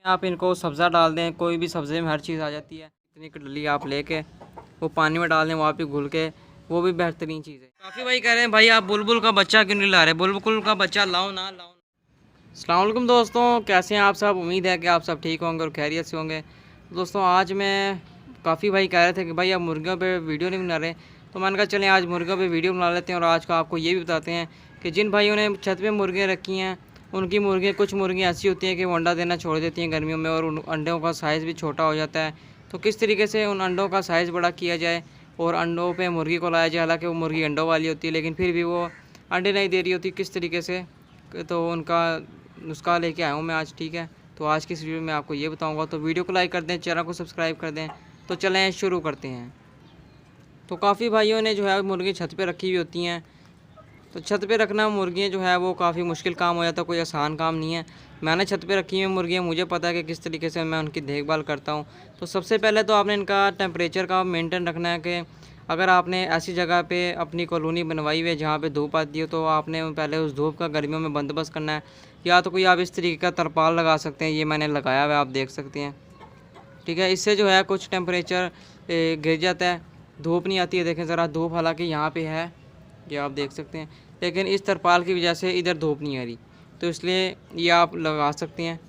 आप इनको सब्ज़ा डाल दें, कोई भी सब्ज़े में हर चीज़ आ जाती है। इतनी डली आप लेके वो पानी में डाल दें, वहाँ पे घुल के, वो भी बेहतरीन चीज़ है। काफ़ी भाई कह रहे हैं भाई आप बुलबुल का बच्चा क्यों नहीं ला रहे, बुलबुल का बच्चा लाओ ना लाओ। अस्सलाम वालेकुम दोस्तों, कैसे हैं आप सब। उम्मीद है कि आप सब ठीक होंगे और खैरियत से होंगे। दोस्तों आज मैं काफ़ी भाई कह रहे थे कि भाई आप मुर्गियों पे वीडियो नहीं बना रहे, तो मैंने कहा चलें आज मुर्गियों पे वीडियो बना लेते हैं। और आज का आपको ये भी बताते हैं कि जिन भाइयों ने छत पे मुर्गियाँ रखी हैं, उनकी मुर्गियाँ, कुछ मुर्गियाँ ऐसी होती हैं कि वो अंडा देना छोड़ देती हैं गर्मियों में, और उन अंडों का साइज़ भी छोटा हो जाता है। तो किस तरीके से उन अंडों का साइज़ बड़ा किया जाए और अंडों पे मुर्गी को लाया जाए, हालांकि वो मुर्गी अंडों वाली होती है लेकिन फिर भी वो अंडे नहीं दे रही होती, किस तरीके से, तो उनका नुस्खा लेके आया हूँ मैं आज। ठीक है, तो आज की इस वीडियो में आपको ये बताऊँगा। तो वीडियो को लाइक कर दें, चैनल को सब्सक्राइब कर दें। तो चलें शुरू करते हैं। तो काफ़ी भाइयों ने जो है मुर्गी छत पे रखी हुई होती हैं। तो छत पे रखना मुर्गियाँ जो है वो काफ़ी मुश्किल काम हो जाता है, कोई आसान काम नहीं है। मैंने छत पे रखी हुई मुर्गियाँ, मुझे पता है कि किस तरीके से मैं उनकी देखभाल करता हूँ। तो सबसे पहले तो आपने इनका टेम्परेचर का मेंटेन रखना है कि अगर आपने ऐसी जगह पे अपनी कॉलोनी बनवाई हुई है जहाँ पे धूप आती है, तो आपने पहले उस धूप का गर्मियों में बंदोबस्त करना है। या तो कोई आप इस तरीके का तरपाल लगा सकते हैं, ये मैंने लगाया हुआ है, आप देख सकते हैं। ठीक है, इससे जो है कुछ टेम्परेचर गिर जाता है, धूप नहीं आती है। देखें ज़रा धूप, हालांकि यहाँ पे है, ये आप देख सकते हैं, लेकिन इस तरपाल की वजह से इधर धूप नहीं आ रही, तो इसलिए ये आप लगा सकते हैं।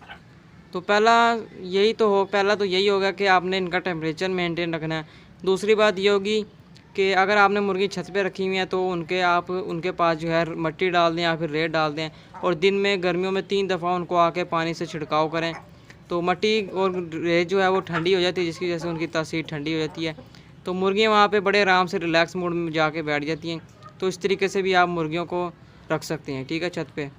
तो पहला तो यही होगा कि आपने इनका टेम्परेचर मेंटेन रखना है। दूसरी बात ये होगी कि अगर आपने मुर्गी छत पे रखी हुई है तो उनके पास जो है मिट्टी डाल दें या फिर रेत डाल दें, और दिन में गर्मियों में 3 दफ़ा उनको आके पानी से छिड़काव करें। तो मिट्टी और रेत जो है वो ठंडी हो जाती है, जिसकी वजह से उनकी तासीर ठंडी हो जाती है। तो मुर्गियाँ वहाँ पे बड़े आराम से रिलैक्स मूड में जाके बैठ जाती हैं। तो इस तरीके से भी आप मुर्गियों को रख सकते हैं। ठीक है, छत पे।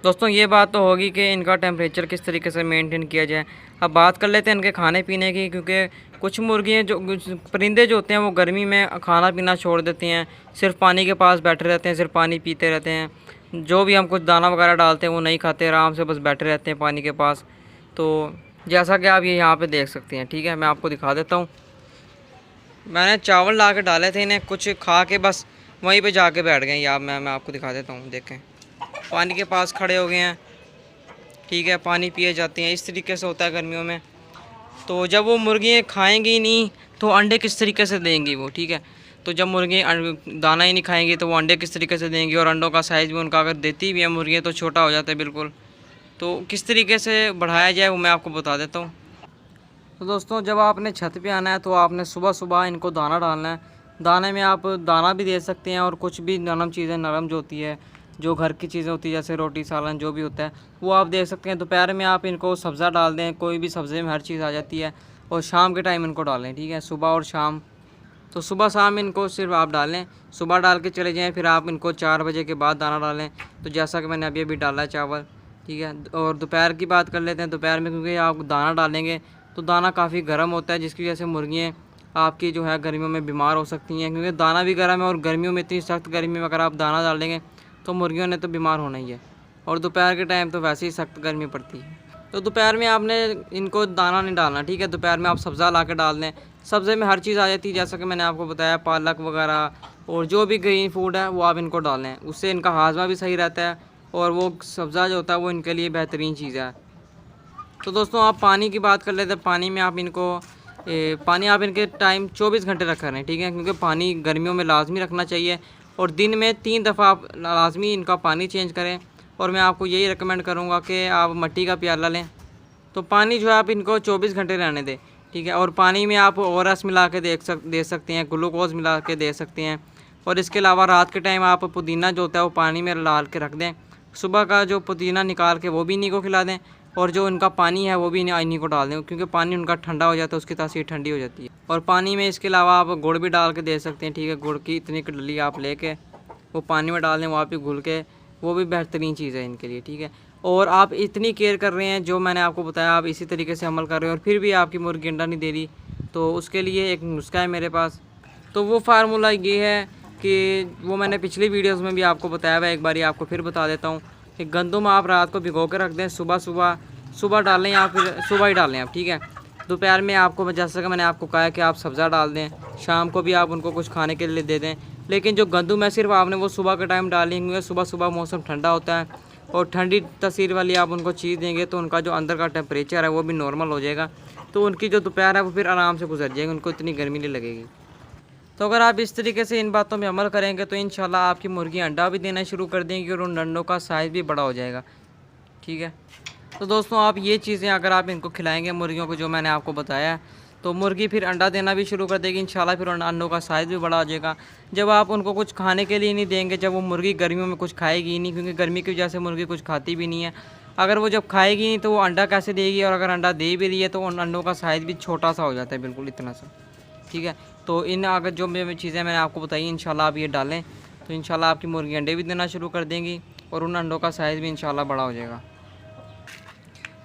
दोस्तों ये बात तो होगी कि इनका टेम्परेचर किस तरीके से मेंटेन किया जाए। अब बात कर लेते हैं इनके खाने पीने की, क्योंकि कुछ मुर्गियाँ जो परिंदे जो होते हैं वो गर्मी में खाना पीना छोड़ देते हैं, सिर्फ पानी के पास बैठे रहते हैं, सिर्फ पानी पीते रहते हैं। जो भी हम कुछ दाना वगैरह डालते हैं वो नहीं खाते, आराम से बस बैठे रहते हैं पानी के पास। तो जैसा कि आप ये यहाँ पर देख सकते हैं। ठीक है, मैं आपको दिखा देता हूँ। मैंने चावल ला के डाले थे, इन्हें कुछ खा के बस वहीं पे जाके बैठ गए। या मैं आपको दिखा देता हूँ, देखें पानी के पास खड़े हो गए हैं। ठीक है, पानी पिए जाते हैं, इस तरीके से होता है गर्मियों में। तो जब वो मुर्गियाँ खाएंगी ही नहीं तो अंडे किस तरीके से देंगी वो। ठीक है, तो जब मुर्गियाँ दाना ही नहीं खाएंगी तो वो अंडे किस तरीके से देंगी, और अंडों का साइज़ भी उनका अगर देती भी है मुर्गियाँ तो छोटा हो जाता है बिल्कुल। तो किस तरीके से बढ़ाया जाए वो मैं आपको बता देता हूँ। तो दोस्तों जब आपने छत पे आना है तो आपने सुबह सुबह इनको दाना डालना है। दाने में आप दाना भी दे सकते हैं और कुछ भी नरम चीज़ें, नरम जो होती है, जो घर की चीज़ें होती है जैसे रोटी सालन जो भी होता है वो आप दे सकते हैं। दोपहर में आप इनको सब्ज़ा डाल दें, कोई भी सब्ज़े में हर चीज़ आ जाती है। और शाम के टाइम इनको डालें। ठीक है, सुबह और शाम। तो सुबह शाम इनको सिर्फ आप डालें, सुबह डाल के चले जाएँ, फिर आप इनको 4 बजे के बाद दाना डालें। तो जैसा कि मैंने अभी अभी डाला है चावल। ठीक है, और दोपहर की बात कर लेते हैं। दोपहर में क्योंकि आप दाना डालेंगे तो दाना काफ़ी गर्म होता है, जिसकी वजह से मुर्गियाँ आपकी जो है गर्मियों में बीमार हो सकती हैं, क्योंकि दाना भी गर्म है। और गर्मियों में, इतनी सख्त गर्मी में अगर आप दाना डालेंगे तो मुर्गियों ने तो बीमार होना ही है। और दोपहर के टाइम तो वैसे ही सख्त गर्मी पड़ती है, तो दोपहर में आपने इनको दाना नहीं डालना। ठीक है, दोपहर में आप सब्ज़ा ला के डाल दें। सब्ज़े में हर चीज़ आ जाती है, जैसा कि मैंने आपको बताया, पालक वगैरह और जो भी ग्रीन फूड है वो आप इनको डालें। उससे इनका हाजमा भी सही रहता है, और वो सब्ज़ा जो होता है वो इनके लिए बेहतरीन चीज़ है। तो दोस्तों आप पानी की बात कर लेते हैं। पानी में आप इनको पानी आप इनके टाइम 24 घंटे रखा रहे हैं। ठीक है, क्योंकि पानी गर्मियों में लाजमी रखना चाहिए, और दिन में 3 दफ़ा आप लाजमी इनका पानी चेंज करें। और मैं आपको यही रिकमेंड करूँगा कि आप मिट्टी का प्याला लें। तो पानी जो है आप इनको 24 घंटे रहने दें। ठीक है, और पानी में आप ओआरएस मिला के दे सकते हैं, ग्लूकोज मिला के दे सकते हैं। और इसके अलावा रात के टाइम आप पुदीना जो होता है वो पानी में डाल के रख दें। सुबह का जो पुदीना निकाल के वो भी इन्हीं को खिला दें, और जो उनका पानी है वो भी इन्हीं को डाल दें, क्योंकि पानी उनका ठंडा हो जाता है, उसकी तासीर ठंडी हो जाती है। और पानी में इसके अलावा आप गुड़ भी डाल के दे सकते हैं। ठीक है, गुड़ की इतनी डली आप लेके वो पानी में डाल दें, वहाँ पे घुल के, वो भी बेहतरीन चीज़ है इनके लिए। ठीक है, और आप इतनी केयर कर रहे हैं, जो मैंने आपको बताया आप इसी तरीके से अमल कर रहे हैं, और फिर भी आपकी मुर्गी अंडा नहीं दे रही, तो उसके लिए एक नुस्खा है मेरे पास। तो वो फार्मूला ये है कि वो मैंने पिछली वीडियोज़ में भी आपको बताया हुआ है, एक बारी आपको फिर बता देता हूँ कि गंदम आप रात को भिगो के रख दें, सुबह डालें या फिर सुबह ही डालें आप। ठीक है, दोपहर में आपको, जैसा कि मैंने आपको कहा है कि आप सब्ज़ा डाल दें, शाम को भी आप उनको कुछ खाने के लिए दे दें। लेकिन जो गंदम है सिर्फ आपने वो सुबह के टाइम डालेंगे, सुबह सुबह मौसम ठंडा होता है, और ठंडी तासीर वाली आप उनको चीज़ देंगे तो उनका जो अंदर का टेम्परेचर है वो भी नॉर्मल हो जाएगा, तो उनकी जो दोपहर है वो फिर आराम से गुजर जाएगी, उनको इतनी गर्मी नहीं लगेगी। तो अगर आप इस तरीके से इन बातों में अमल करेंगे तो इंशाल्लाह आपकी मुर्गी अंडा भी देना शुरू कर देंगी और उन अंडों का साइज़ भी बड़ा हो जाएगा। ठीक है, तो दोस्तों आप ये चीज़ें अगर आप इनको खिलाएंगे मुर्गियों को, जो मैंने आपको बताया है, तो मुर्गी फिर अंडा देना भी शुरू कर देगी इंशाल्लाह, फिर उन अंडों का साइज़ भी बड़ा हो जाएगा। जब आप उनको कुछ खाने के लिए नहीं देंगे, जब वो मुर्गी गर्मियों में कुछ खाएगी ही नहीं, क्योंकि गर्मी की वजह से मुर्गी कुछ खाती भी नहीं है, अगर वो जब खाएगी नहीं तो वो अंडा कैसे देगी, और अगर अंडा दे भी रही है तो उन अंडों का साइज़ भी छोटा सा हो जाता है, बिल्कुल इतना सा। ठीक है, तो इन अगर जो चीज़ें मैंने आपको बताई इंशाल्लाह आप ये डालें तो इंशाल्लाह आपकी मुर्गी अंडे भी देना शुरू कर देंगी और उन अंडों का साइज़ भी इंशाल्लाह बड़ा हो जाएगा।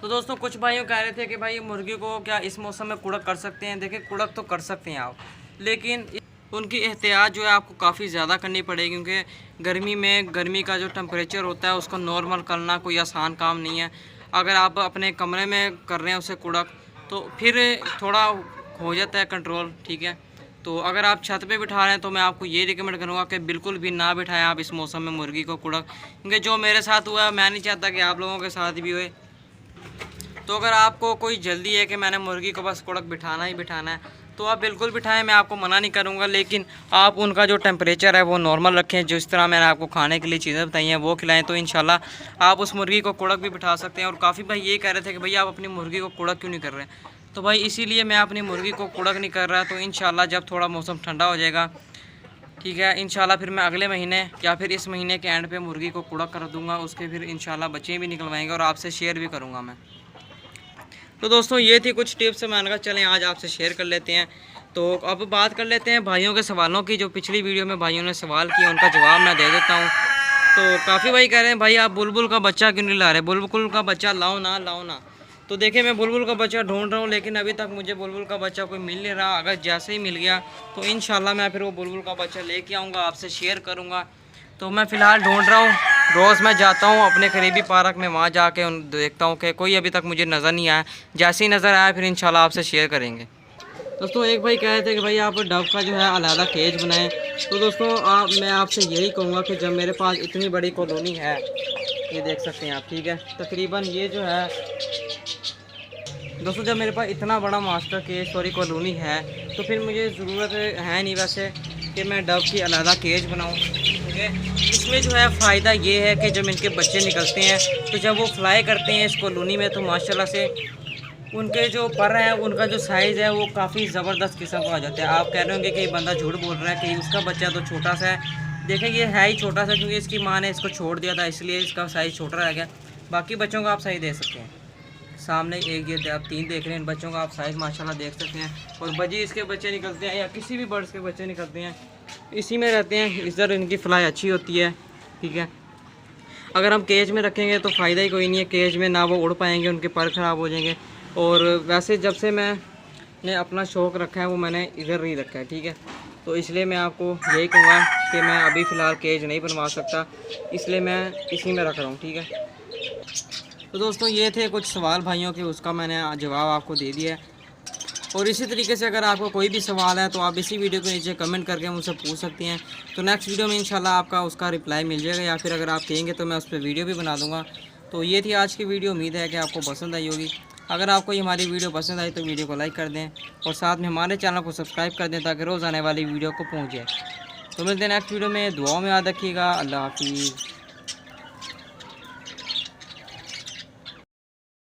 तो दोस्तों कुछ भाइयों कह रहे थे कि भाई मुर्गी को क्या इस मौसम में कुड़क कर सकते हैं। देखिए कुड़क तो कर सकते हैं आप, लेकिन उनकी एहतियात जो है आपको काफ़ी ज़्यादा करनी पड़ेगी, क्योंकि गर्मी में गर्मी का जो टेम्परेचर होता है उसको नॉर्मल करना कोई आसान काम नहीं है। अगर आप अपने कमरे में कर रहे हैं उसे कुड़क तो फिर थोड़ा हो जाता है कंट्रोल। ठीक है, तो अगर आप छत पे बिठा रहे हैं तो मैं आपको ये रिकमेंड करूँगा कि बिल्कुल भी ना बिठाएं आप इस मौसम में मुर्गी को कुड़क, क्योंकि जो मेरे साथ हुआ है मैं नहीं चाहता कि आप लोगों के साथ भी होए। तो अगर आपको कोई जल्दी है कि मैंने मुर्गी को बस कुड़क बिठाना ही बिठाना है तो आप बिल्कुल बिठाएं, मैं आपको मना नहीं करूँगा, लेकिन आप उनका जो टेम्परेचर है वो नॉर्मल रखें। जिस तरह मैंने आपको खाने के लिए चीज़ें बताई हैं वो खिलाएं, तो इंशाल्लाह आप उस मुर्गी को कुड़क भी बिठा सकते हैं। और काफ़ी भाई ये कह रहे थे कि भैया आप अपनी मुर्गी को कुड़क क्यों नहीं कर रहे, तो भाई इसीलिए मैं अपनी मुर्गी को कुड़क नहीं कर रहा। तो इंशाल्लाह जब थोड़ा मौसम ठंडा हो जाएगा, ठीक है, इंशाल्लाह फिर मैं अगले महीने या फिर इस महीने के एंड पे मुर्गी को कुड़क कर दूंगा, उसके फिर इंशाल्लाह बच्चे भी निकलवाएंगे और आपसे शेयर भी करूंगा मैं। तो दोस्तों ये थी कुछ टिप्स, मैंने कहा चलें आज आपसे शेयर कर लेते हैं। तो अब बात कर लेते हैं भाइयों के सवालों की। जो पिछली वीडियो में भाइयों ने सवाल किए उनका जवाब मैं दे देता हूँ। तो काफ़ी भाई कह रहे हैं भाई आप बुलबुल का बच्चा क्यों नहीं ला रहे, बुलबुल का बच्चा लाओ ना लाओ ना। तो देखिए मैं बुलबुल का बच्चा ढूंढ रहा हूँ, लेकिन अभी तक मुझे बुलबुल का बच्चा कोई मिल नहीं रहा। अगर जैसे ही मिल गया तो इंशाल्लाह मैं फिर वो बुलबुल का बच्चा लेके आऊँगा, आपसे शेयर करूँगा। तो मैं फ़िलहाल ढूंढ रहा हूँ, रोज़ मैं जाता हूँ अपने करीबी पार्क में, वहाँ जाके देखता हूँ कि कोई अभी तक मुझे नज़र नहीं आया। जैसे ही नज़र आया फिर इंशाल्लाह आपसे शेयर करेंगे। दोस्तों एक भाई कह रहे थे कि भाई आप डव का जो है अलहदा केज बनाएं। तो दोस्तों मैं आपसे यही कहूँगा कि जब मेरे पास इतनी बड़ी कॉलोनी है, ये देख सकते हैं आप, ठीक है, तकरीबन ये जो है दोस्तों जब मेरे पास इतना बड़ा मास्टर केज कॉलोनी है तो फिर मुझे ज़रूरत है नहीं वैसे कि मैं डव की अलहदा केज बनाऊँ। ठीक है, इसमें जो है फ़ायदा ये है कि जब इनके बच्चे निकलते हैं तो जब वो फ्लाई करते हैं इस कॉलोनी में तो माशाल्लाह से उनके जो पर हैं उनका जो साइज़ है वो काफ़ी ज़बरदस्त किस्म का आ जाता है। आप कह रहे होंगे कि ये बंदा झूठ बोल रहा है कि उसका बच्चा तो छोटा सा है। देखिए ये है ही छोटा सा, क्योंकि इसकी माँ ने इसको छोड़ दिया था इसलिए इसका साइज़ छोटा रह गया। बाकी बच्चों का आप साइज़ दे सकते हैं, सामने एक ये आप 3 देख रहे हैं, इन बच्चों का आप साइज़ माशाल्लाह देख सकते हैं। और बजी इसके बच्चे निकलते हैं या किसी भी बर्ड्स के बच्चे निकलते हैं इसी में रहते हैं, इधर इनकी फ्लाई अच्छी होती है। ठीक है, अगर हम केज में रखेंगे तो फ़ायदा ही कोई नहीं है, केज में ना वो उड़ पाएंगे, उनके पर ख़राब हो जाएंगे। और वैसे जब से मैंने अपना शौक़ रखा है वो मैंने इधर ही रखा है। ठीक है, तो इसलिए मैं आपको यही कहूँगा कि मैं अभी फ़िलहाल केज नहीं बनवा सकता, इसलिए मैं इसी में रख रहा हूँ। ठीक है, तो दोस्तों ये थे कुछ सवाल भाइयों के, उसका मैंने जवाब आपको दे दिया है। और इसी तरीके से अगर आपको कोई भी सवाल है तो आप इसी वीडियो के नीचे कमेंट करके मुझसे पूछ सकते हैं। तो नेक्स्ट वीडियो में इंशाल्लाह आपका उसका रिप्लाई मिल जाएगा, या फिर अगर आप कहेंगे तो मैं उस पर वीडियो भी बना दूँगा। तो ये थी आज की वीडियो, उम्मीद है कि आपको पसंद आई होगी। अगर आपको ये हमारी वीडियो पसंद आई तो वीडियो को लाइक कर दें और साथ में हमारे चैनल को सब्सक्राइब कर दें ताकि रोज़ आने वाली वीडियो को पहुँच जाए। तो मिलते हैं नेक्स्ट वीडियो में, दुआओं में याद रखिएगा। अल्लाह हाफिज़।